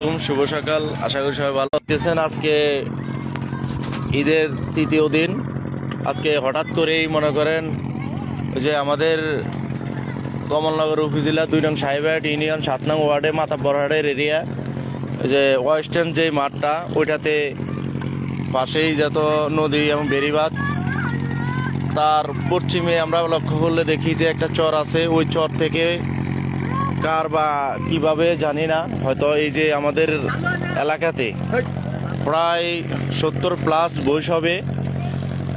আলাইকুম, শুভ সকাল। আশা করি সবাই ভালো আছেন। আজকে ঈদের তৃতীয় দিন। আজকে হঠাৎ করেই মনে করেন যে আমাদের কমলনগর উপজেলা 2 নং সাহেবহাট ইউনিয়ন 7 নং ওয়ার্ডে মাতাব্বরহাটের এরিয়া, যে ওয়েস্টার্ন যে মাঠটা ওইটাতে পাশেই যত নদী এবং বেড়িবাঁধ, তার পশ্চিমে আমরা লক্ষ্য করলে দেখি যে একটা চর আছে। ওই চর থেকে কার বা কিভাবে জানি না, হয়তো এই যে আমাদের এলাকাতে প্রায় 70+ বয়স হবে।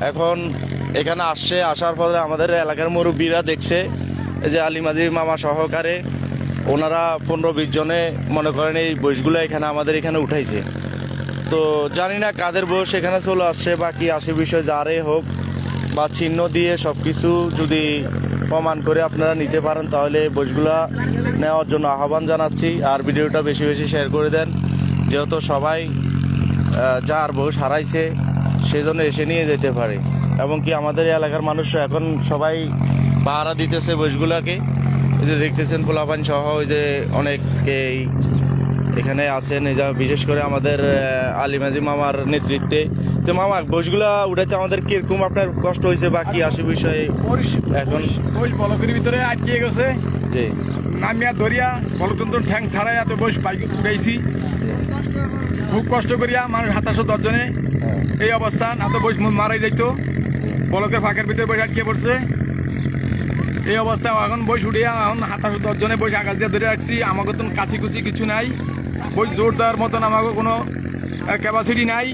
এখন এখানে আসার পরে আমাদের এলাকার মুরব্বীরা দেখছে যে আলিমাজি মামা সহকারে ওনারা 15-20 জনে মনে করেন এই বয়সগুলো এখানে আমাদের এখানে উঠাইছে। তো জানি না কাদের বয়স এখানে চলে আসছে বা কি আসে বিষয়, যারে হোক বা চিহ্ন দিয়ে সব কিছু যদি প্রমাণ করে আপনারা নিতে পারেন তাহলে বইগুলা নেওয়ার জন্য আহ্বান জানাচ্ছি। আর ভিডিওটা বেশি বেশি শেয়ার করে দেন, যেহেতু সবাই যার বয়স হারাইছে সেজন্য এসে নিয়ে যেতে পারে। এবং কি আমাদের এলাকার মানুষ এখন সবাই পাহারা দিতেছে বইগুলাকে। এই যে দেখতেছেন পোলাপান সহ ওই যে অনেকেই এখানে আছেন, এই যা বিশেষ করে আমাদের আলিমাজি মামার নেতৃত্বে। তো মামা, বসগুলা উঠাইতে আমাদের কিরকম আপনার কষ্ট হয়েছে বা কি আসে বিষয়ে? এখন বস বলকের ভিতরে আটকে গেছে, জি নামিয়া ধরিয়া বলকন্ত্র ঠ্যাং ছাড়াই এত বস বাইক উঠাইছি। খুব কষ্ট করিয়া মানুষ 27-10 জনে এই অবস্থা, এত বস মারাই যাইতো। বলকের ফাঁকের ভিতরে বসে আটকে পড়ছে এই অবস্থা। এখন বই উঠিয়া এখন 27-10 জনে বসে আকাশ দিয়ে ধরে রাখছি। আমাকে তো কাছি কুচি কিছু নাই, বই জোর দেওয়ার মতন আমাকে কোনো ক্যাপাসিটি নাই।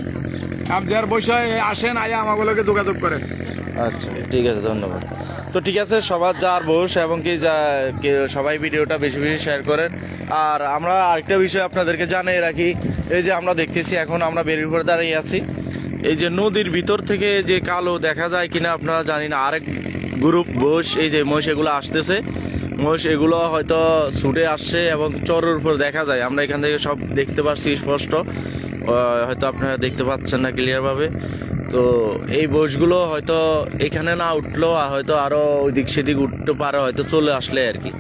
আপনার বসে আসেন, আয়া আমাগুলোকে যোগাযোগ করেন। আচ্ছা, ঠিক আছে, ধন্যবাদ। তো ঠিক আছে, সবার যার বয়স এবং কি সবাই ভিডিওটা বেশি বেশি শেয়ার করেন। আর আমরা আরেকটা বিষয় আপনাদেরকে জানিয়ে রাখি, এই যে আমরা দেখতেছি এখন আমরা বেরিয়ে পড়ে দাঁড়িয়ে আছি, এই যে নদীর ভিতর থেকে যে কালো দেখা যায় কিনা আপনারা জানি না, আরেক গ্রুপ বস, এই যে মহিষ এগুলো আসতেছে, মহিষ এগুলো হয়তো ছুটে আসছে এবং চরের উপর দেখা যায়। আমরা এখান থেকে সব দেখতে পাচ্ছি স্পষ্ট, হয়তো আপনারা দেখতে পাচ্ছেন না ক্লিয়ারভাবে। তো এই বসগুলো হয়তো এখানে না উঠলেও হয়তো আরও ওইদিক সেদিক উঠতে পারে, হয়তো চলে আসলে আর কি।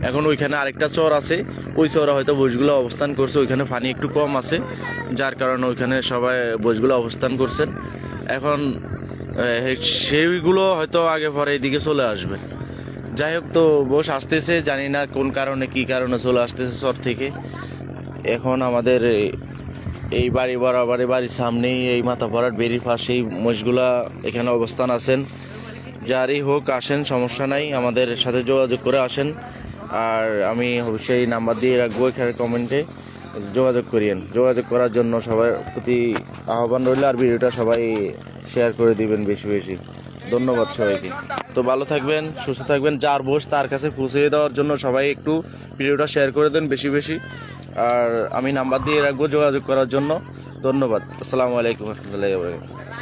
এখন ওইখানে আরেকটা চর আছে, ওই চরে হয়তো বসগুলো অবস্থান করছে। ওইখানে পানি একটু কম আছে, যার কারণে ওইখানে সবাই বসগুলো অবস্থান করছেন। এখন সেইগুলো হয়তো আগে পরে এইদিকে চলে আসবে। যাই হোক, তো বস আসতেছে, জানি না কোন কারণে কি কারণে চলে আসতেছে চর থেকে। এখন আমাদের এই বাড়ি বরাবরই বাড়ির সামনেই এই মাতাব্বরহাট বেরির পাশেই মোষগুলা এখানে অবস্থান আছেন। যারই হোক আসেন, সমস্যা নাই, আমাদের সাথে যোগাযোগ করে আসেন। আর আমি অবশ্যই নাম্বার দিয়ে রাখবো এখানে কমেন্টে, যোগাযোগ করিয়েন। যোগাযোগ করার জন্য সবার প্রতি আহ্বান রইল। আর ভিডিওটা সবাই শেয়ার করে দিবেন বেশি বেশি। ধন্যবাদ সবাইকে। তো ভালো থাকবেন, সুস্থ থাকবেন। যার বস তার কাছে পৌঁছে দেওয়ার জন্য সবাই একটু ভিডিওটা শেয়ার করে দেন বেশি বেশি। আর আমি নাম্বার দিয়ে রাখবো যোগাযোগ করার জন্য। ধন্যবাদ। আসসালামু আলাইকুম রহমতুল্লাহি ওয়া বারাকাতুহু।